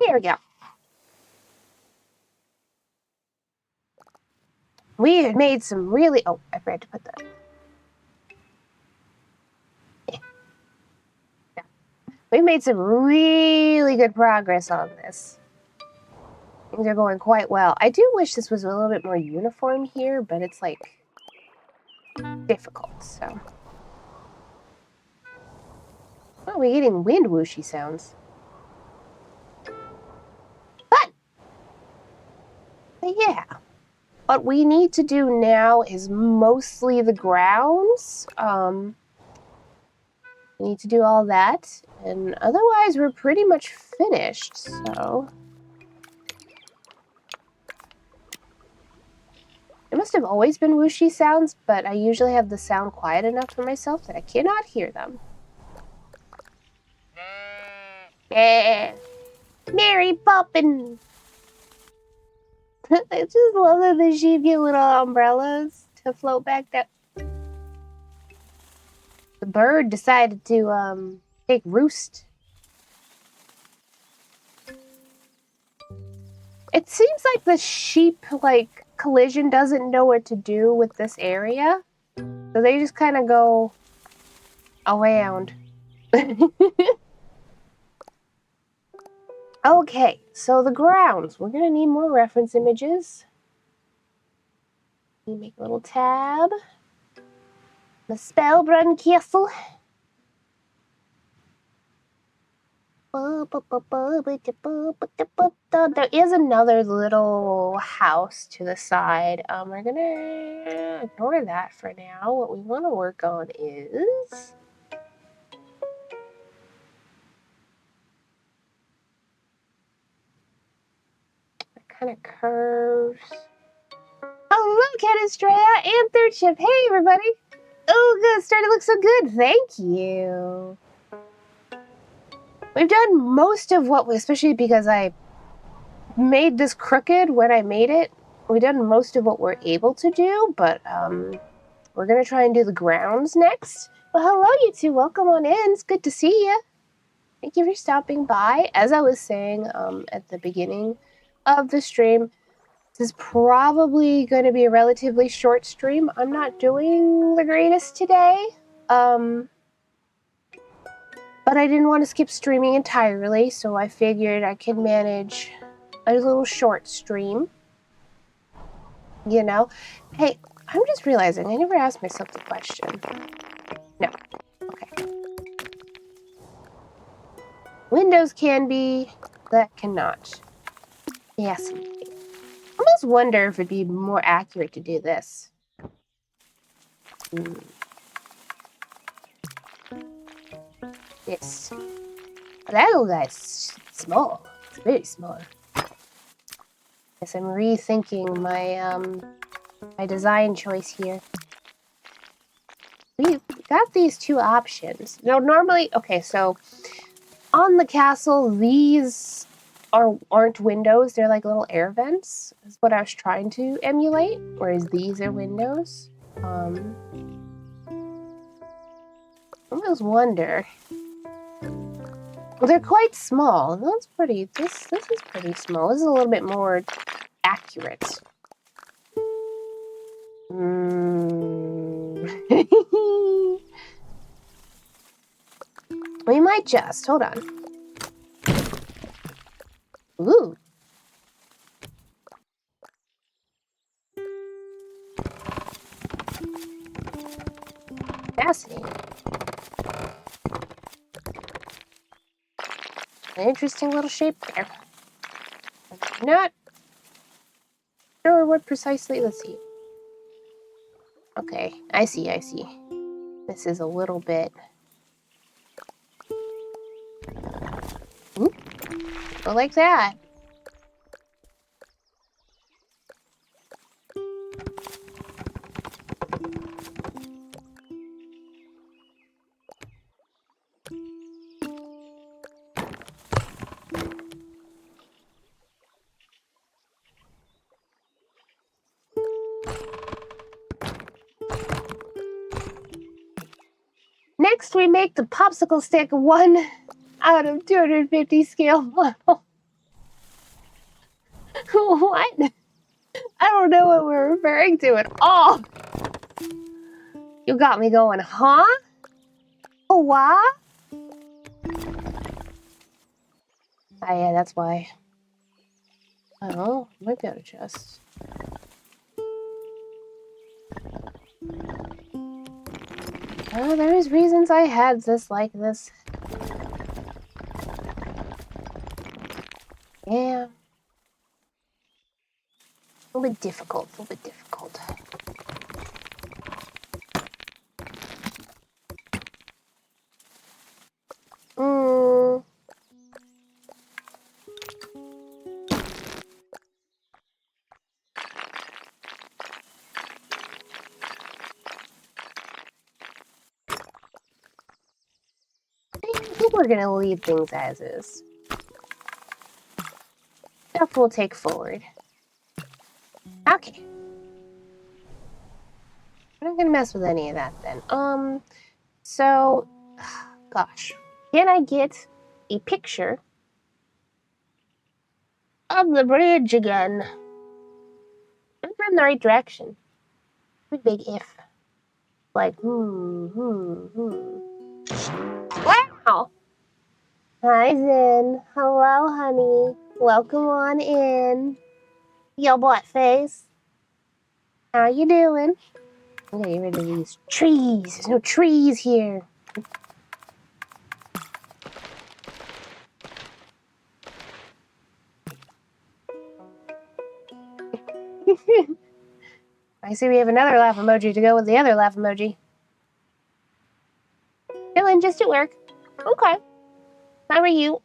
Here we go. We had made some really... Oh, I forgot to put that. Yeah. We made some really good progress on this. Things are going quite well. I do wish this was a little bit more uniform here, but it's like difficult, so. Oh, we're getting wind whooshy sounds. But yeah. What we need to do now is mostly the grounds. We need to do all that, and otherwise we're pretty much finished, so. It must have always been whooshy sounds, but I usually have the sound quiet enough for myself that I cannot hear them. Mary Poppins! I just love that the sheep get little umbrellas to float back down. The bird decided to take roost. It seems like the sheep collision doesn't know what to do with this area, so they just kind of go around. Okay, so the grounds. We're gonna need more reference images. You make a little tab. Mespelbrunn Castle. There is another little house to the side. We're gonna ignore that for now. What we want to work on is kind of curves. Hello, Catastrea and Third Ship. Hey, everybody. Oh, good. Starting to look so good. Thank you. We've done most of what, especially because I made this crooked when I made it. We've done most of what we're able to do, but we're going to try and do the grounds next. Well, hello, you two. Welcome on in. It's good to see you. Thank you for stopping by. As I was saying at the beginning of the stream, this is probably going to be a relatively short stream. I'm not doing the greatest today. But I didn't want to skip streaming entirely, so I figured I could manage a little short stream. You know? Hey, I'm just realizing I never asked myself the question. No. Okay. Windows can be, that cannot. Yes. I almost wonder if it'd be more accurate to do this. This. That little guy's small. It's very small. Guess I'm rethinking my my design choice here. We've got these two options. Now, normally, okay, so on the castle, these aren't windows. They're like little air vents. Is what I was trying to emulate. Whereas these are windows. I almost wonder. Well, they're quite small. That's pretty. This is pretty small. This is a little bit more accurate. We might just hold on. Ooh. Fascinating. An interesting little shape there. I'm not sure what precisely. Let's see. Okay, I see. This is a little bit. Ooh, go like that. Next, we make the popsicle stick one out of 250 scale model. What? I don't know what we're referring to at all. You got me going, huh? Oh, what? Oh, yeah, that's why. Oh, might be able to just. Oh, there's reasons I had this like this. Yeah. A little bit difficult, a little bit difficult. I think we're gonna leave things as is. Stuff we'll take forward. Okay. I'm not gonna mess with any of that then. So, gosh. Can I get a picture of the bridge again? I'm in the right direction. A big if. Like, Wow! Hi, Zen. Hello, honey. Welcome on in. Yo, butt face. How you doing? I'm gonna get rid of these trees. There's no trees here. I see we have another laugh emoji to go with the other laugh emoji. Dylan, just at work. Okay. How are you?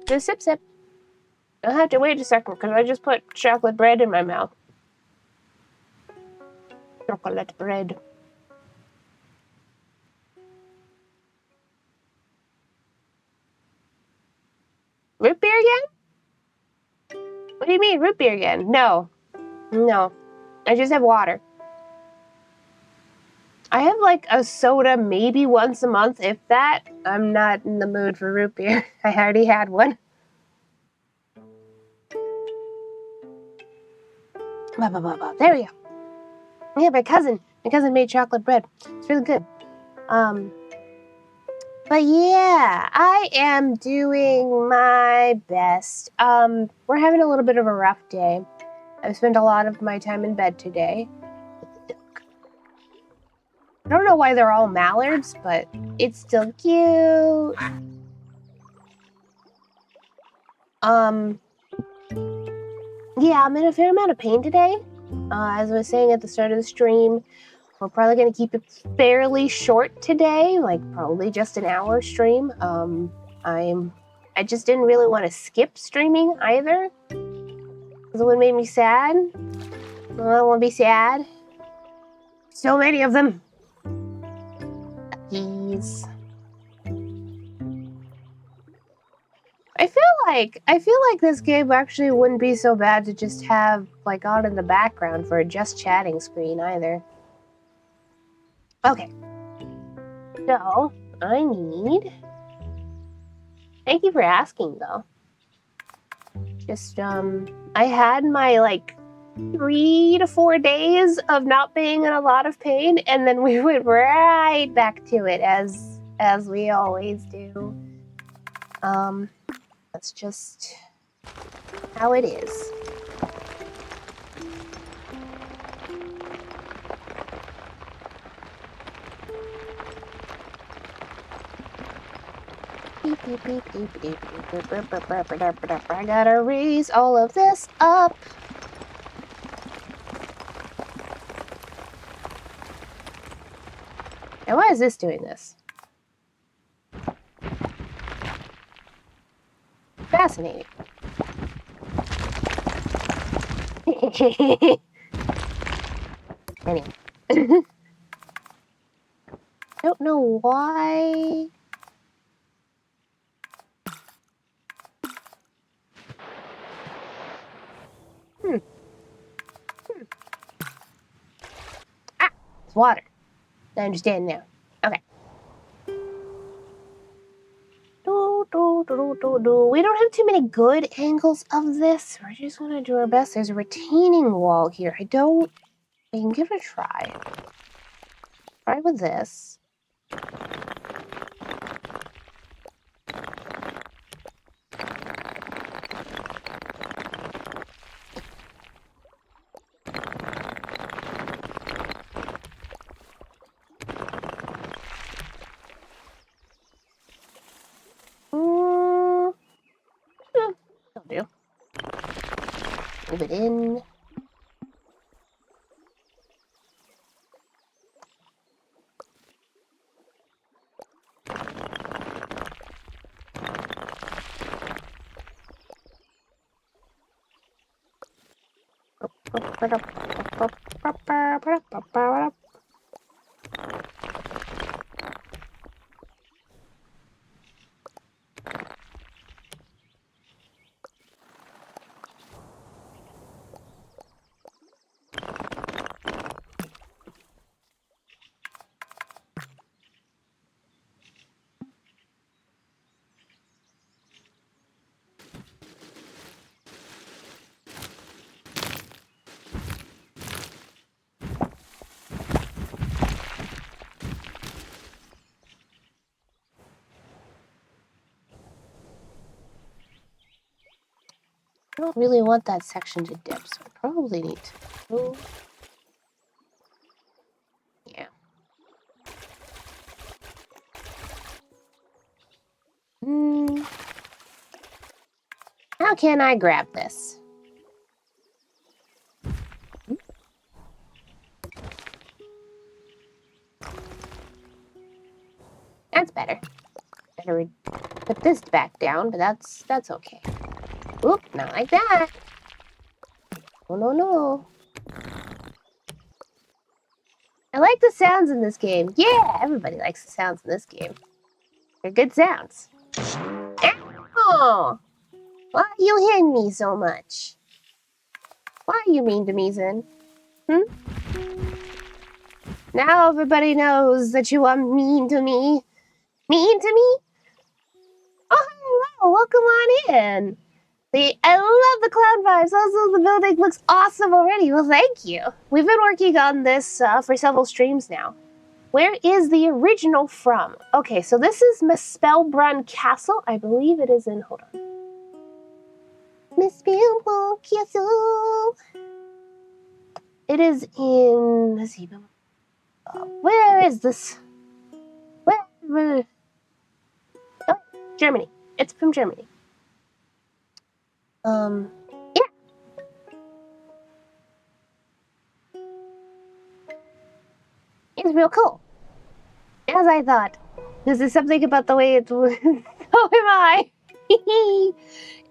Just sip sip. I'll have to wait a second because I just put chocolate bread in my mouth. Chocolate bread. Root beer again? What do you mean, root beer again? No. No. I just have water. I have like a soda maybe once a month, if that. I'm not in the mood for root beer. I already had one. There we go. Yeah, my cousin made chocolate bread. It's really good. But yeah, I am doing my best. We're having a little bit of a rough day. I've spent a lot of my time in bed today. I don't know why they're all mallards, but it's still cute. Yeah, I'm in a fair amount of pain today. As I was saying at the start of the stream, we're probably going to keep it fairly short today, like probably just an hour stream. I just didn't really want to skip streaming either, because it would make me sad. I don't want to be sad. So many of them. Jeez. I feel like this game actually wouldn't be so bad to just have like on in the background for a just chatting screen either. Okay. So I need. Thank you for asking though. Just I had my like 3 to 4 days of not being in a lot of pain, and then we went right back to it as we always do. That's just how it is. I gotta raise all of this up. And why is this doing this? Fascinating. Anyway. Don't know why. water. I understand now. Okay. We don't have too many good angles of this. We're just gonna do our best. There's a retaining wall here. We can give it a try. Try with this. That'll do. Move it in. I don't really want that section to dip, so I probably need to move. Yeah. How can I grab this? That's better. Better put this back down, but that's okay. Oop, not like that. Oh no no. I like the sounds in this game. Yeah, everybody likes the sounds in this game. They're good sounds. Ow! Why are you hitting me so much? Why are you mean to me, Zen? Now everybody knows that you are mean to me. Mean to me? Oh, hello, welcome on in. I love the cloud vibes. Also, the building looks awesome already. Well, thank you. We've been working on this for several streams now. Where is the original from? Okay, so this is Mespelbrunn Castle. I believe it is in, hold on. Mespelbrunn Castle. It is in, let's see, where is this? Where? Oh, Germany. It's from Germany. Yeah. It's real cool. As I thought. This is something about the way it so am I.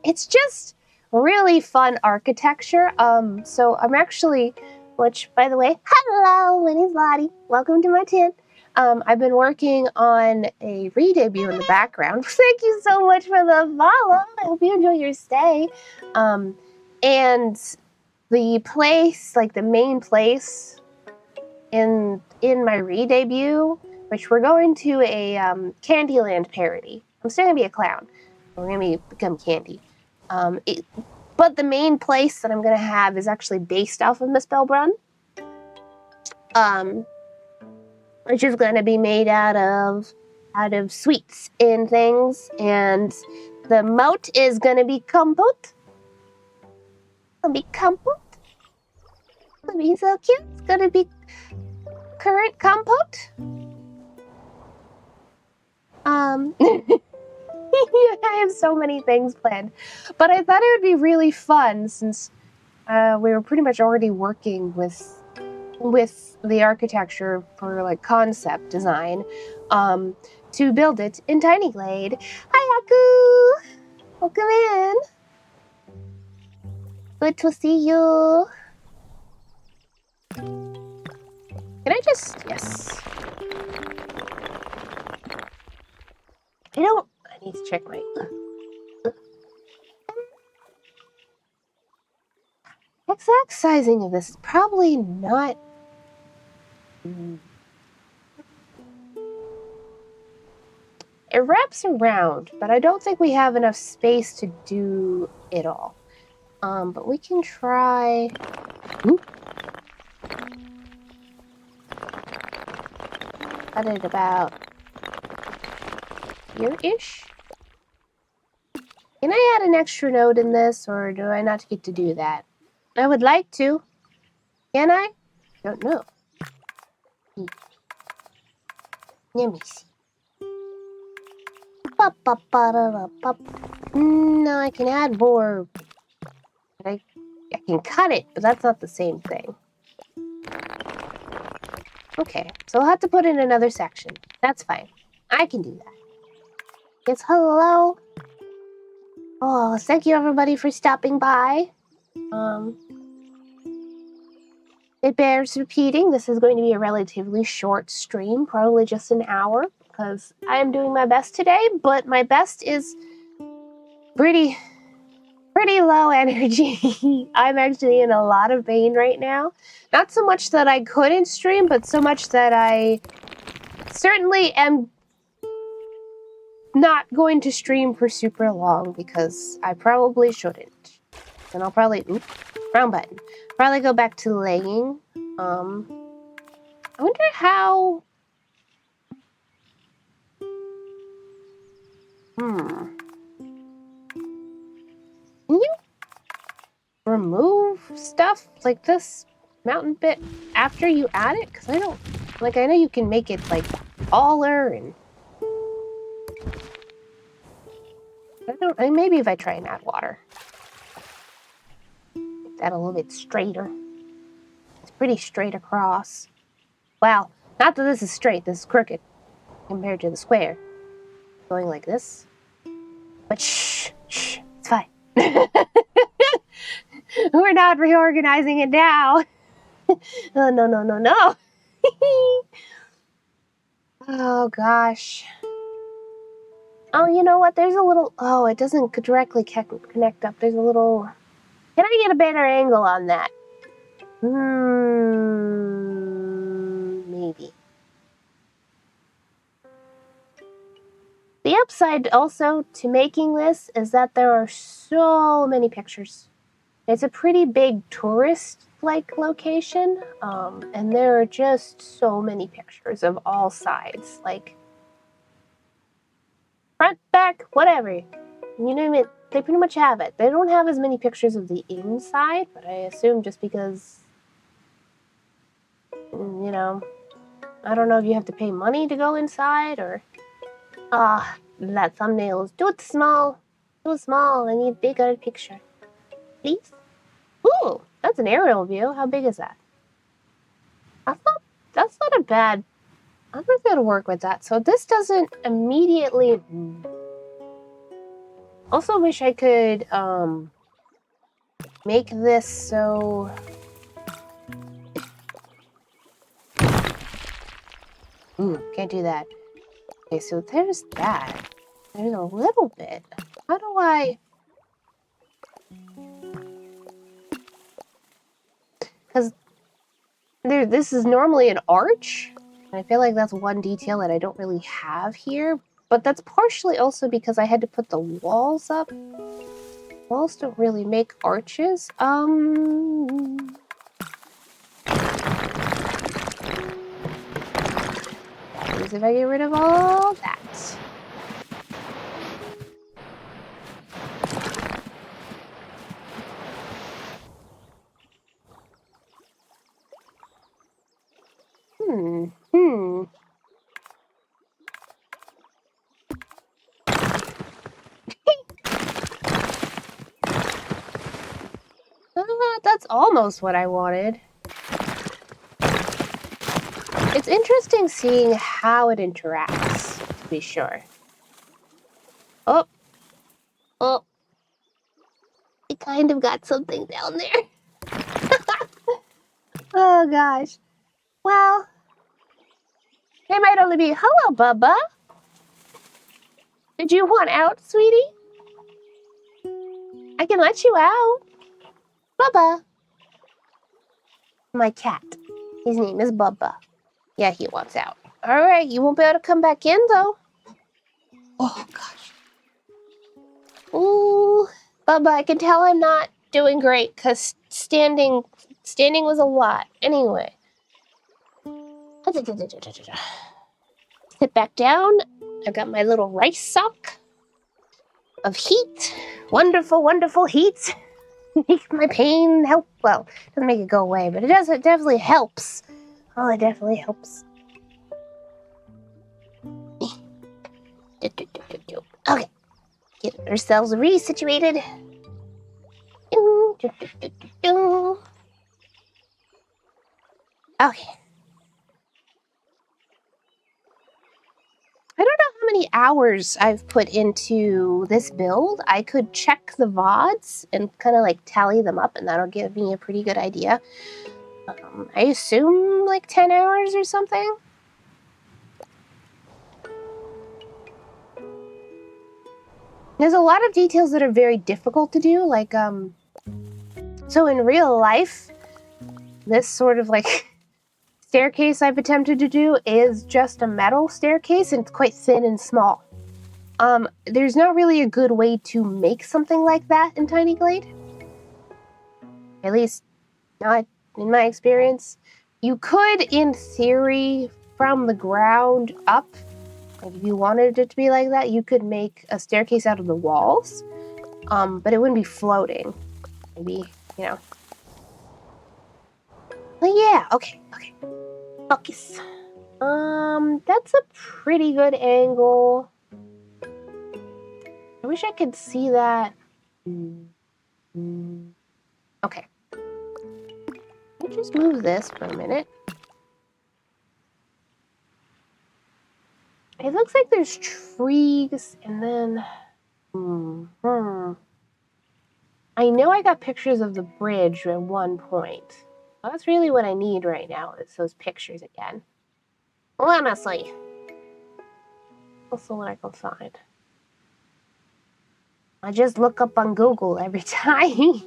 It's just really fun architecture. So I'm actually, which by the way, hello, my name's Lottie. Welcome to my tent. I've been working on a re-debut in the background. Thank you so much for the follow. I hope you enjoy your stay. And the place, like the main place in my re-debut, which we're going to a Candyland parody. I'm still gonna be a clown. We're gonna become Candy. But the main place that I'm gonna have is actually based off of Mespelbrunn. Which is gonna be made out of sweets and things, and the moat is gonna be compote. It'll be compote. It'll be so cute. It's gonna be currant compote. I have so many things planned, but I thought it would be really fun since we were pretty much already working with the architecture for like concept design to build it in Tiny Glade. Hi, Aku! Welcome in. Good to see you. Can I just, yes. I need to check my... Exact sizing of this is probably not It wraps around, but I don't think we have enough space to do it all. But we can try... Ooh. Cut it about here-ish. Can I add an extra node in this, or do I not get to do that? I would like to. Can I? Don't know. Let me see. No, I can add more. I can cut it, but that's not the same thing. Okay, so I'll have to put in another section. That's fine. I can do that. Yes, hello. Oh, thank you everybody for stopping by. It bears repeating, this is going to be a relatively short stream, probably just an hour, because I am doing my best today, but my best is pretty low energy. I'm actually in a lot of pain right now. Not so much that I couldn't stream, but so much that I certainly am not going to stream for super long, because I probably shouldn't. And I'll probably, oops, wrong button. Probably go back to laying. I wonder how... Can you remove stuff like this mountain bit after you add it? Because I don't... Like, I know you can make it, like, taller and... Maybe if I try and add water. Make that a little bit straighter. It's pretty straight across. Wow. Not that this is straight. This is crooked compared to the square. Going like this. But shh. It's fine. We're not reorganizing it now. Oh, no. Oh, gosh. Oh, you know what? There's a little... Oh, it doesn't directly connect up. There's a little... Can I get a better angle on that? Maybe. The upside also to making this is that there are so many pictures. It's a pretty big tourist-like location, and there are just so many pictures of all sides, like front, back, whatever. You name it, they pretty much have it. They don't have as many pictures of the inside, but I assume just because, you know, I don't know if you have to pay money to go inside, or... that thumbnail is too small. Too small, I need bigger picture. Please? Ooh, that's an aerial view. How big is that? That's not a bad... I'm not gonna work with that. So this doesn't immediately... Also wish I could, make this so... Ooh, can't do that. Okay, so there's that. There's a little bit. How do I... Because this is normally an arch, and I feel like that's one detail that I don't really have here, but that's partially also because I had to put the walls up. Walls don't really make arches. If I get rid of all that. That's almost what I wanted. It's interesting seeing how it interacts, to be sure. Oh. It kind of got something down there. Oh, gosh. Well, it might only be, hello, Bubba. Did you want out, sweetie? I can let you out. Bubba. My cat. His name is Bubba. Yeah, he wants out. All right, you won't be able to come back in, though. Oh, gosh. Ooh. Bubba, I can tell I'm not doing great, because standing was a lot. Anyway. Sit back down. I've got my little rice sock of heat. Wonderful, wonderful heat. Makes my pain help. Well, doesn't make it go away, but it does. It definitely helps. Oh, it definitely helps. Okay, get ourselves resituated. Okay. I don't know how many hours I've put into this build. I could check the VODs and kind of like tally them up, and that'll give me a pretty good idea. I assume like 10 hours or something. There's a lot of details that are very difficult to do, like, so in real life, this sort of like staircase I've attempted to do is just a metal staircase, and it's quite thin and small. There's not really a good way to make something like that in Tiny Glade. At least, not in my experience. You could, in theory, from the ground up, like if you wanted it to be like that, you could make a staircase out of the walls, but it wouldn't be floating. Maybe, you know. But yeah, okay. Focus. That's a pretty good angle. I wish I could see that. Okay. Let me just move this for a minute. It looks like there's trees, and then... I know I got pictures of the bridge at one point. Well, that's really what I need right now, is those pictures again. Honestly. Also what I can find. I just look up on Google every time.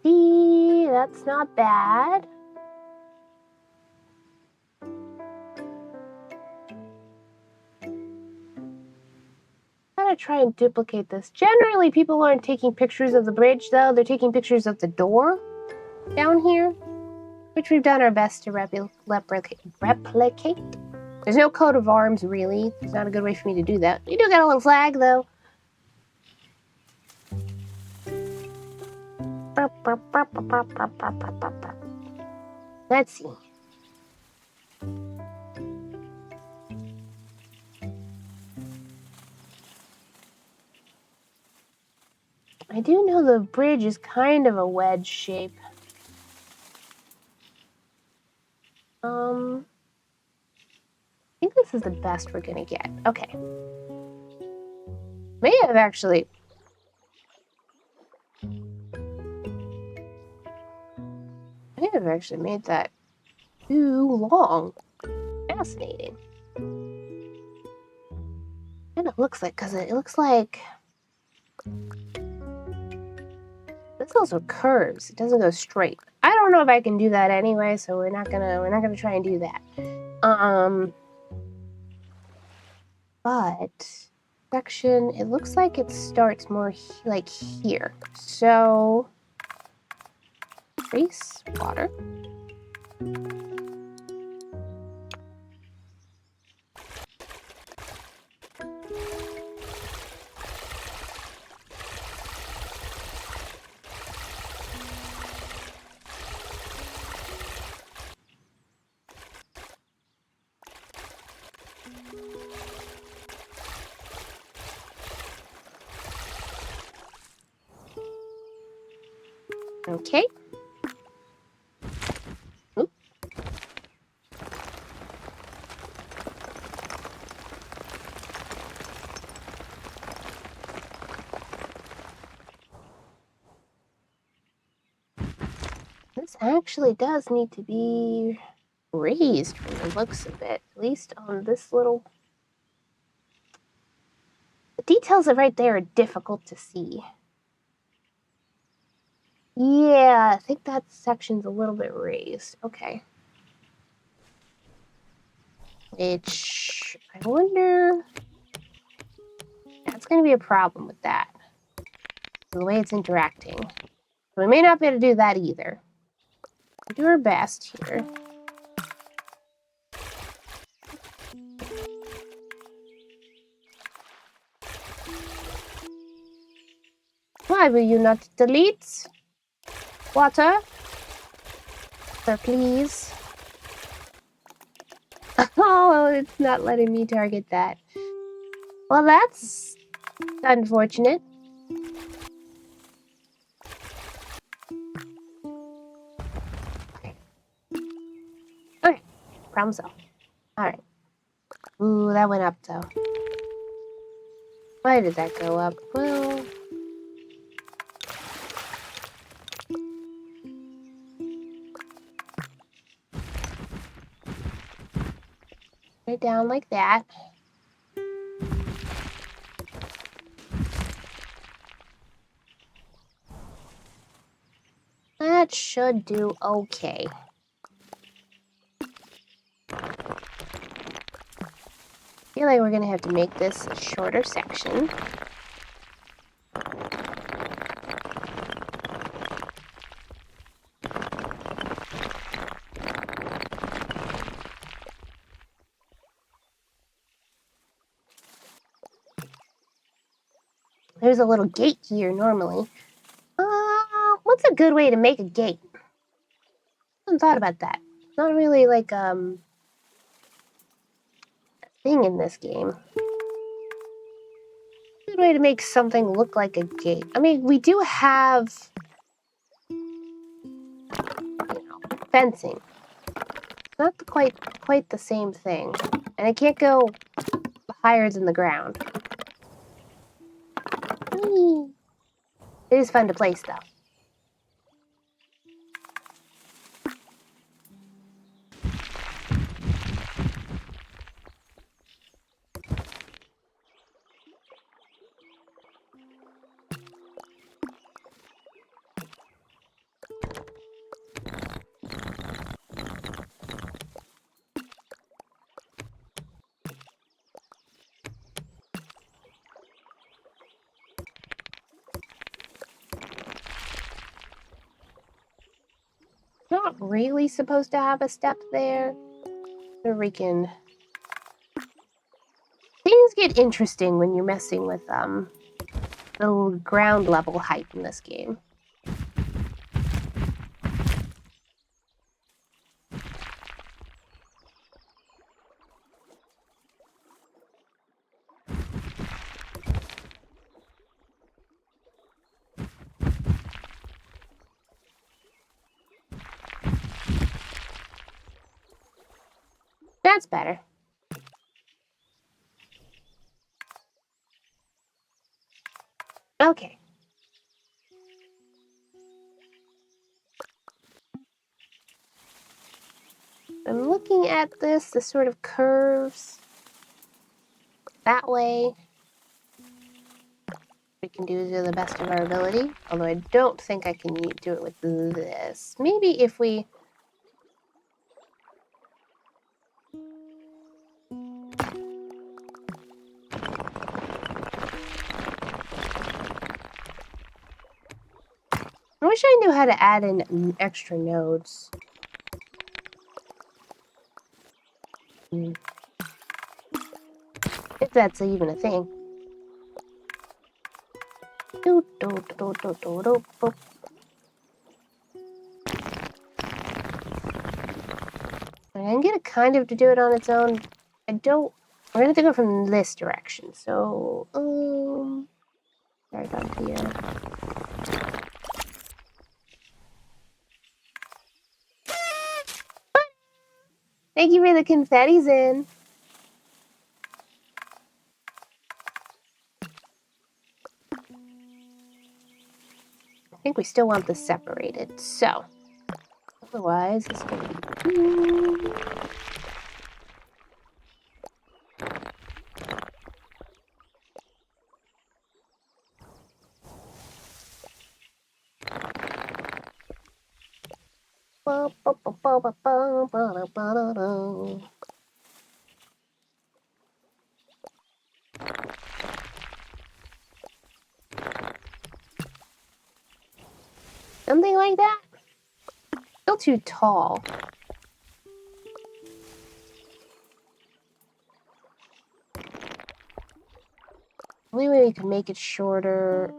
See, that's not bad. I'm gonna try and duplicate this. Generally, people aren't taking pictures of the bridge, though. They're taking pictures of the door down here, which we've done our best to replicate. There's no coat of arms, really. It's not a good way for me to do that. We do got a little flag, though. Let's see. I do know the bridge is kind of a wedge shape. I think this is the best we're gonna get. Okay. May have actually... made that too long. Fascinating. And it looks like, because it looks like this goes with curves. It doesn't go straight. I don't know if I can do that anyway, so we're not gonna try and do that. But section, it looks like it starts more like here. So trace water. Okay. Oop. actually does need to be raised from the looks of it, at least on this little... The details of right there are difficult to see. Yeah, I think that section's a little bit raised. Okay. Which, I wonder... That's going to be a problem with that. The way it's interacting. We may not be able to do that either. We'll do our best here. Why will you not delete? Water? Sir, please. Oh, it's not letting me target that. Well, that's unfortunate. Okay, problem solved. Alright. Ooh, that went up, though. Why did that go up? Well... right down like that. That should do okay. I feel like we're gonna have to make this a shorter section. There's a little gate here normally. What's a good way to make a gate? I haven't thought about that. It's not really like a thing in this game. Good way to make something look like a gate. I mean, we do have, fencing. Not quite the same thing, and it can't go higher than the ground. Whee! It is fun to place, though. Not really supposed to have a step there. So we can... Things get interesting when you're messing with the ground level height in this game. That's better. Okay. I'm looking at this sort of curves that way. We can do to the best of our ability, although I don't think I can do it with this. Maybe if we... I wish I knew how to add in extra nodes. If that's even a thing. I can get it kind of to do it on its own. I don't... We're gonna have to go from this direction, so... Right up here. Thank you for the confetti's in. I think we still want this separated, so... Otherwise, it's going to be... Something like that? Still too tall. Only way we can make it shorter.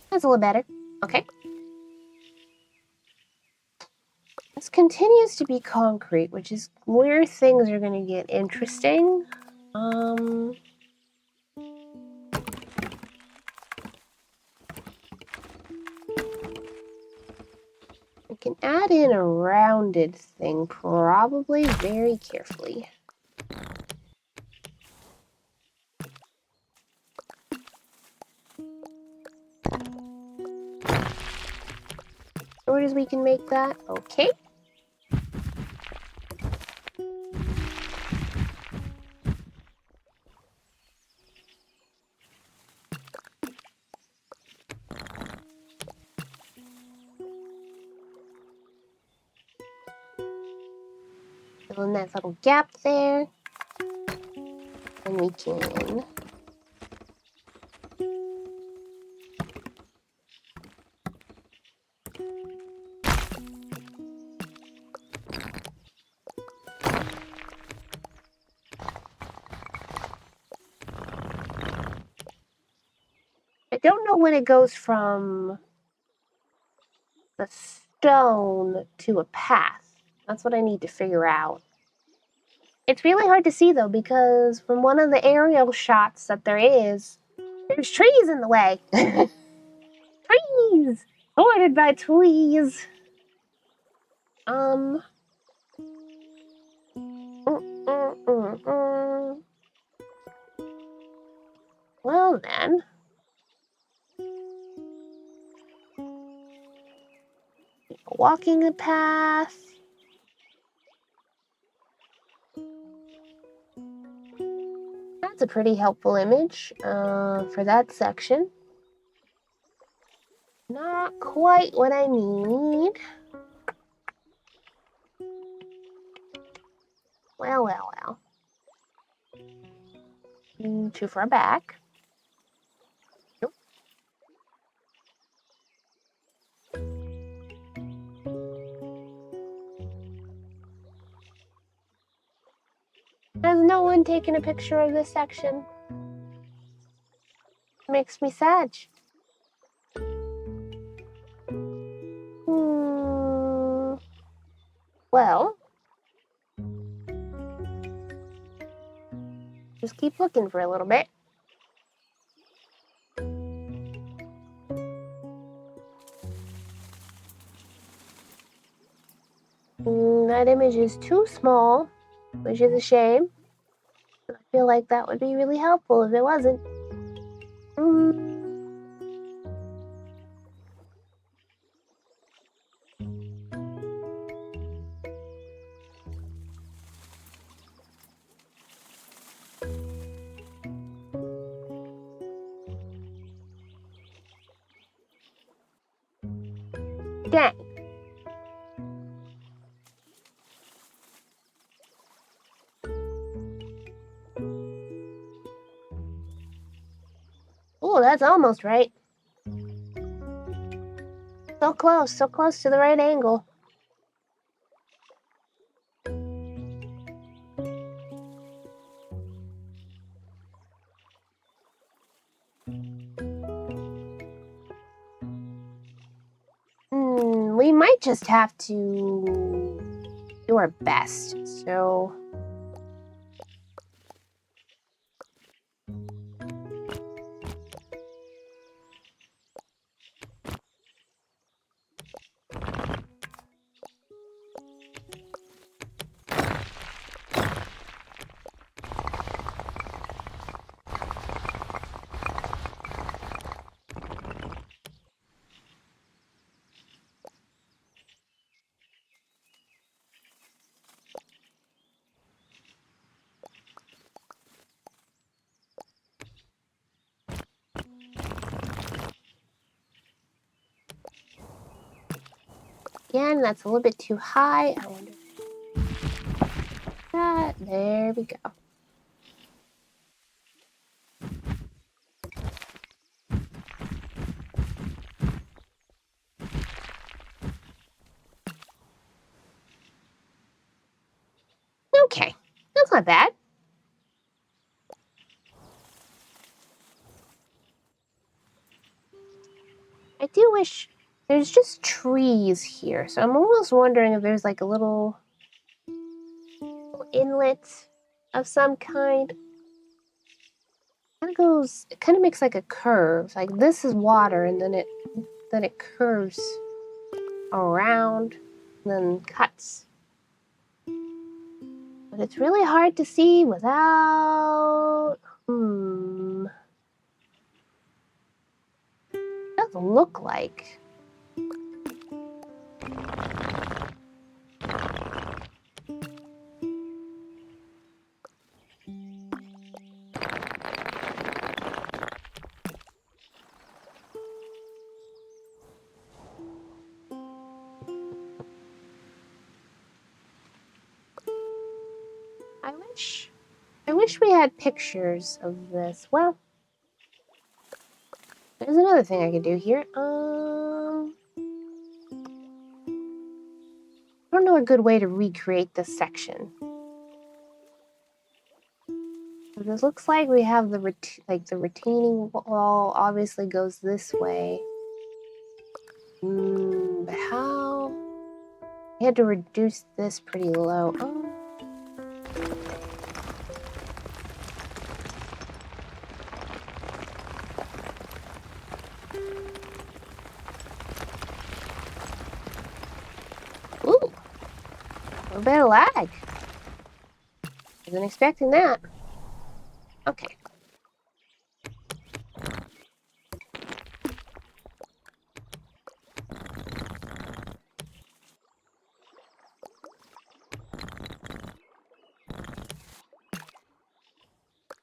That's a little better. Okay. This continues to be concrete, which is where things are going to get interesting. We can add in a rounded thing, probably very carefully. Short as we can make that. Okay. Fill in that little gap there. And we can... I don't know when it goes from the stone to a path. That's what I need to figure out. It's really hard to see, though, because from one of the aerial shots that there is, there's trees in the way. Trees! Sorted by trees. Well, then. Walking the path. That's a pretty helpful image for that section. Not quite what I need. Well. Too far back. Nope. Has no one taken a picture of this section? Makes me sad. Well, just keep looking for a little bit. That image is too small, which is a shame. I feel like that would be really helpful if it wasn't. Dang. Oh, that's almost right. So close to the right angle. We might just have to do our best, so... Again, that's a little bit too high. I wonder. That. There we go. Okay, that's not bad. I do wish there's just trees here, so I'm almost wondering if there's like a little inlet of some kind. It kind of makes like a curve. Like this is water, and then it curves around, and then cuts. But it's really hard to see without. It does look like. I wish we had pictures of this. Well, there's another thing I could do here. I don't know a good way to recreate this section. It looks like we have the retaining wall obviously goes this way. But how? We had to reduce this pretty low. Oh. Ooh. A little bit of lag. Wasn't expecting that. Okay.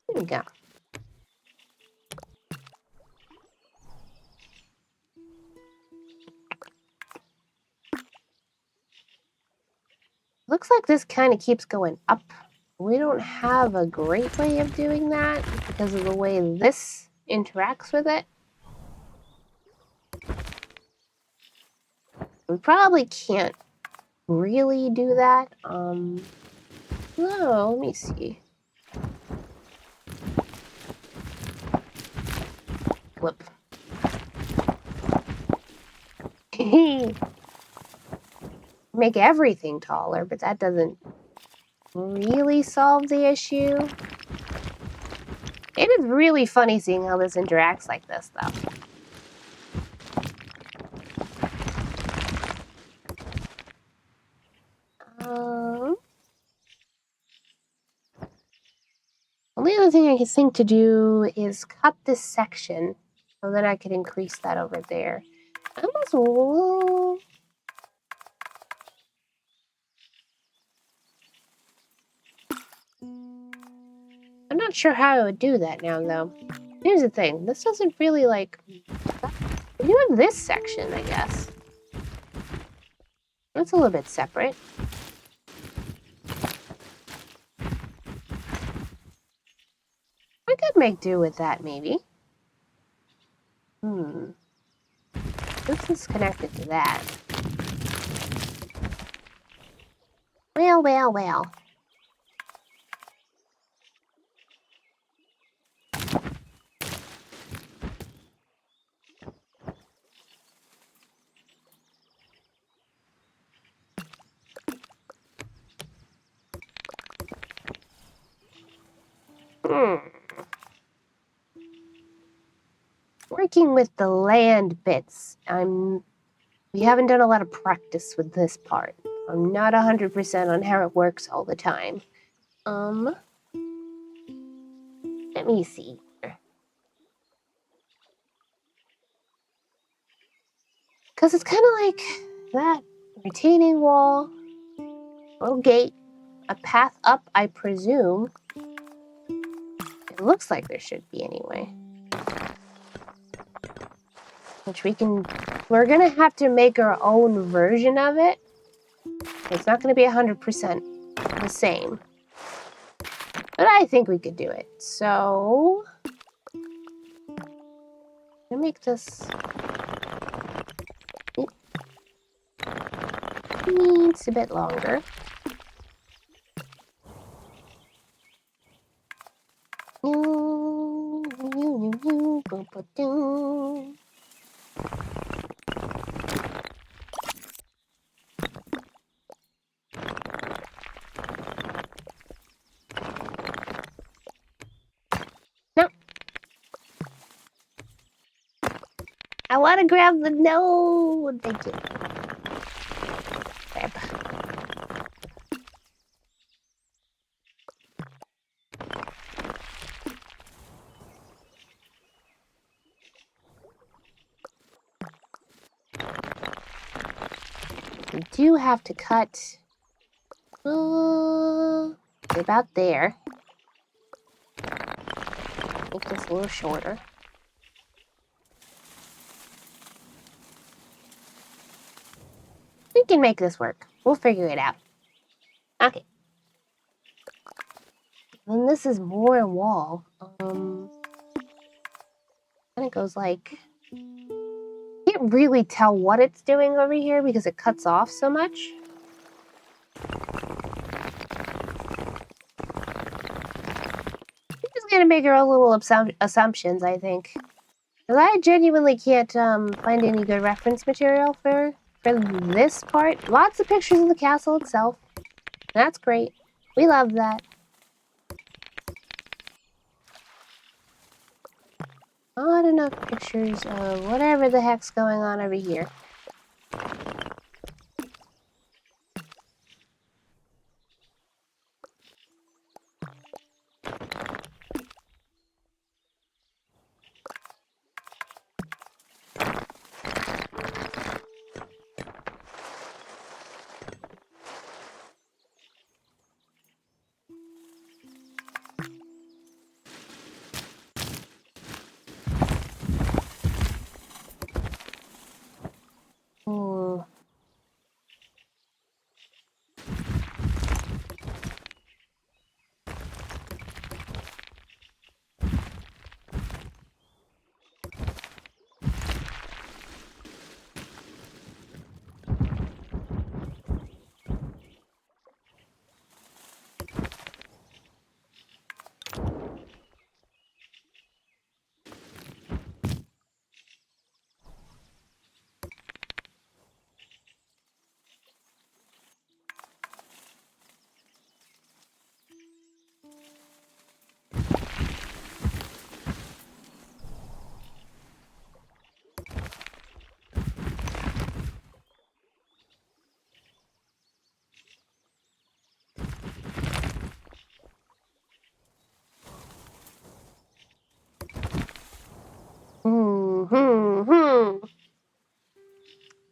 There we go. Looks like this kind of keeps going up. We don't have a great way of doing that because of the way this interacts with it. We probably can't really do that. No, let me see. Flip. Make everything taller, but that doesn't really solve the issue. It is really funny seeing how this interacts like this, though. Only other thing I can think to do is cut this section, so then I could increase that over there. I'm not sure how I would do that now, though. Here's the thing. This doesn't really, like... You have this section, I guess. That's a little bit separate. I could make do with that, maybe. This is connected to that. Well, well, well. Working with the land bits, we haven't done a lot of practice with this part. I'm not 100% on how it works all the time. Let me see. Because it's kind of like that retaining wall, little gate, a path up, I presume. It looks like there should be anyway. Which we can We're gonna have to make our own version of it. It's not gonna be 100% the same. But I think we could do it. So... I'm gonna make this... It needs a bit longer. No. I want to grab the node. Thank you. Grab. We do have to cut about there. Make this a little shorter. We can make this work. We'll figure it out. Okay. Then this is more wall. And it goes like... Can't really tell what it's doing over here because it cuts off so much. We're just gonna make our own little assumptions, I think. Because I genuinely can't find any good reference material for this part. Lots of pictures of the castle itself. That's great. We love that. Not enough pictures of whatever the heck's going on over here.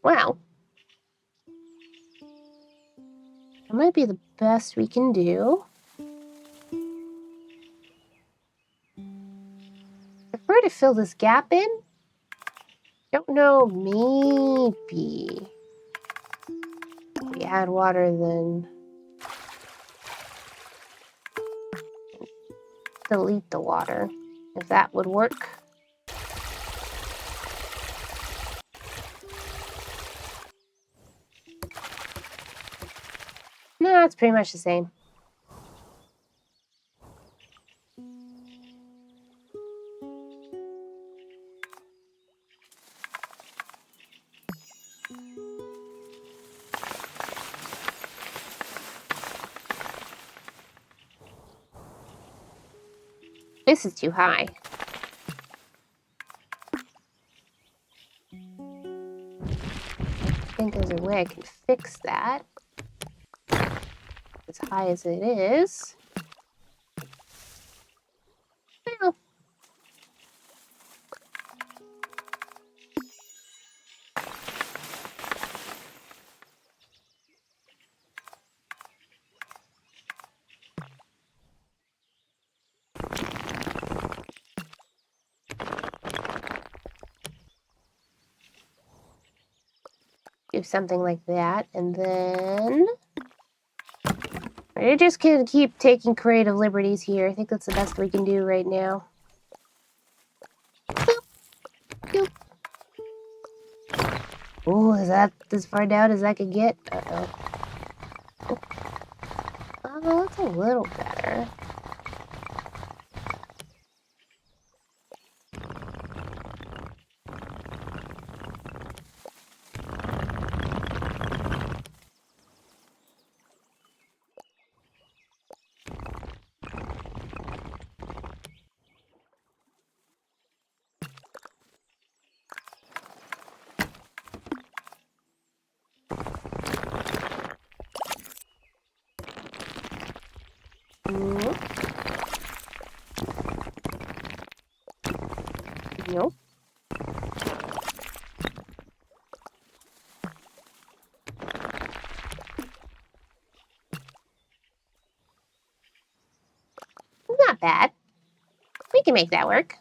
Wow. That might be the best we can do. If we're to fill this gap in, don't know, maybe if we add water, then delete the water, if that would work. No, it's pretty much the same. This is too high. I think there's a way I can fix that. As high as it is. Well, do something like that, and then we're just gonna keep taking creative liberties here. I think that's the best we can do right now. Boop. Boop. Oh, is that as far down as I can get? Uh-oh. Oh, that's a little better. Nope. Nope. Not bad. We can make that work.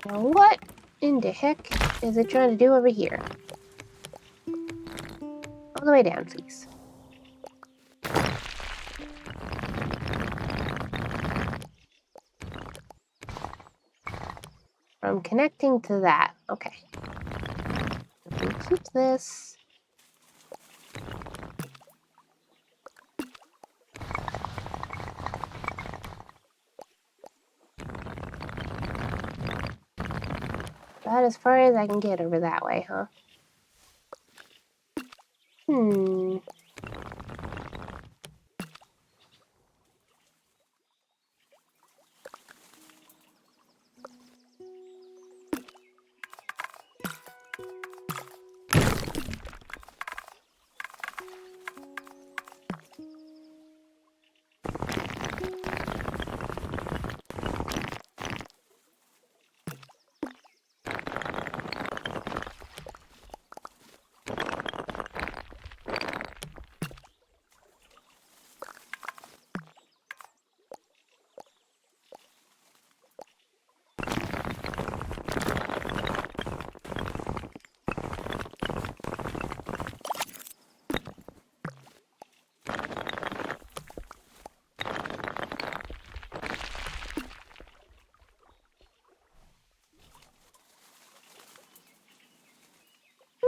Now what in the heck is it trying to do over here? All the way down, please. From connecting to that. Okay. If we keep this. About as far as I can get over that way, huh?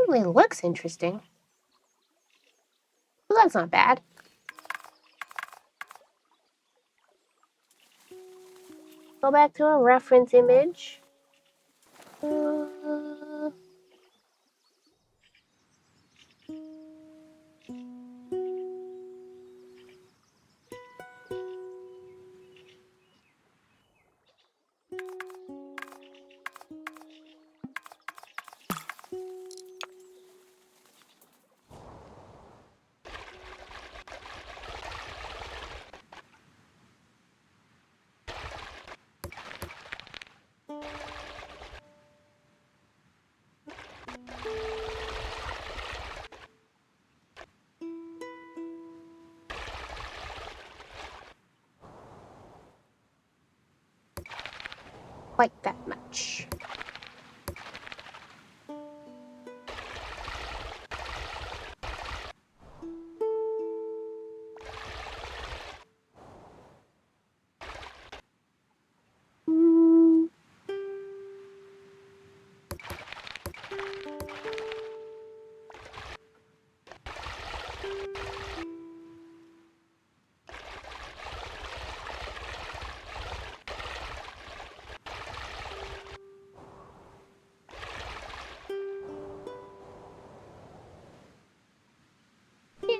Really looks interesting. Well, that's not bad. Go back to a reference image. Quite that much.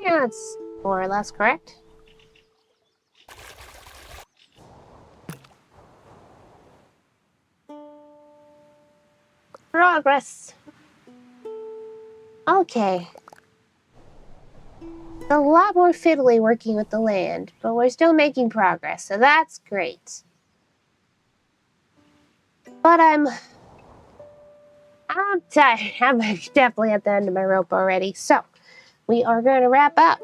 Yeah, it's more or less correct. Progress. Okay. It's a lot more fiddly working with the land, but we're still making progress, so that's great. But I'm I'm tired. I'm definitely at the end of my rope already. So, we are going to wrap up.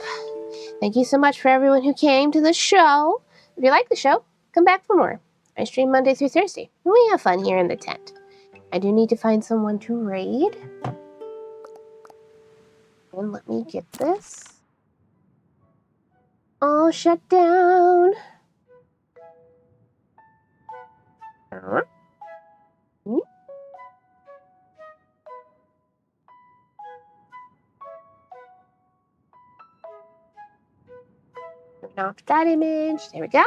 Thank you so much for everyone who came to the show. If you like the show, come back for more. I stream Monday through Thursday. We have fun here in the tent. I do need to find someone to raid. And let me get this all shut down. Turn off that image. There we go.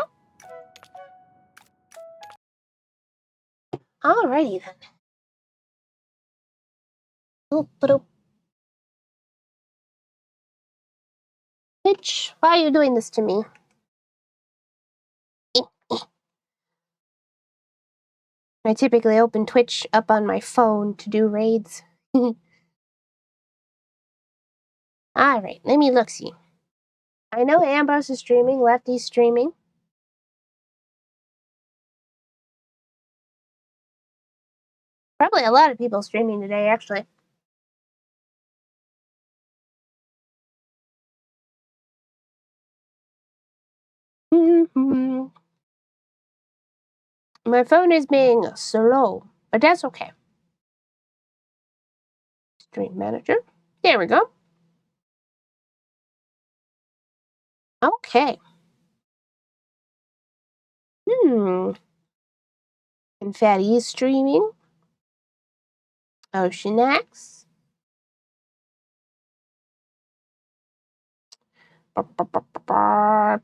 Alrighty then. Bitch, why are you doing this to me? I typically open Twitch up on my phone to do raids. Alright, let me look-see. I know Ambrose is streaming, Lefty's streaming. Probably a lot of people streaming today, actually. My phone is being slow, but that's okay. Stream manager. There we go. Okay. Confetti is streaming. Ocean X.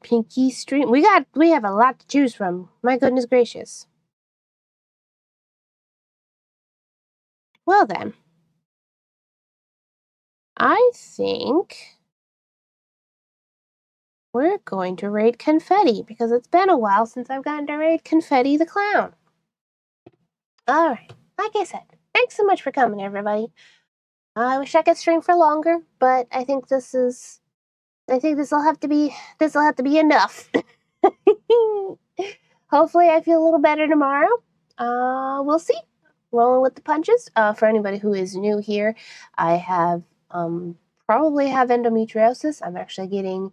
Pinky stream. We have a lot to choose from. My goodness gracious. Well then. I think we're going to raid Confetti because it's been a while since I've gotten to raid Confetti the Clown. Alright, like I said, thanks so much for coming, everybody. I wish I could stream for longer, but I think this'll have to be enough. Hopefully I feel a little better tomorrow. We'll see. Rolling with the punches. For anybody who is new here, I have probably have endometriosis. I'm actually getting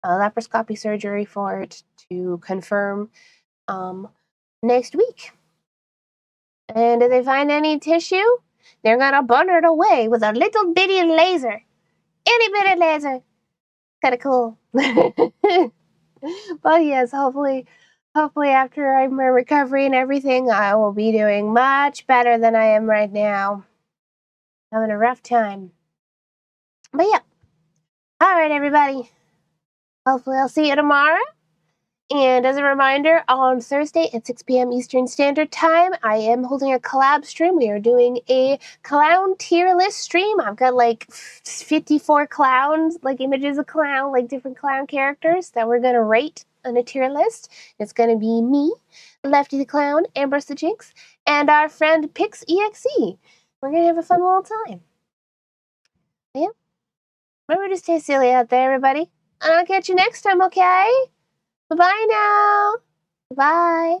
laparoscopy surgery for it to confirm next week. And if they find any tissue, they're gonna burn it away with a little bitty laser. Itty bitty laser. Kind of cool. But yes, hopefully after my recovery and everything, I will be doing much better than I am right now. Having a rough time. But yeah. Alright, everybody. Hopefully I'll see you tomorrow. And as a reminder, on Thursday at 6 p.m. Eastern Standard Time, I am holding a collab stream. We are doing a clown tier list stream. I've got like 54 clowns, like images of clown, like different clown characters that we're going to rate on a tier list. It's going to be me, Lefty the Clown, Ambrose the Jinx, and our friend Pix EXE. We're going to have a fun little time. Yeah. Remember to stay silly out there, everybody. And I'll catch you next time, okay? Bye-bye now. Bye.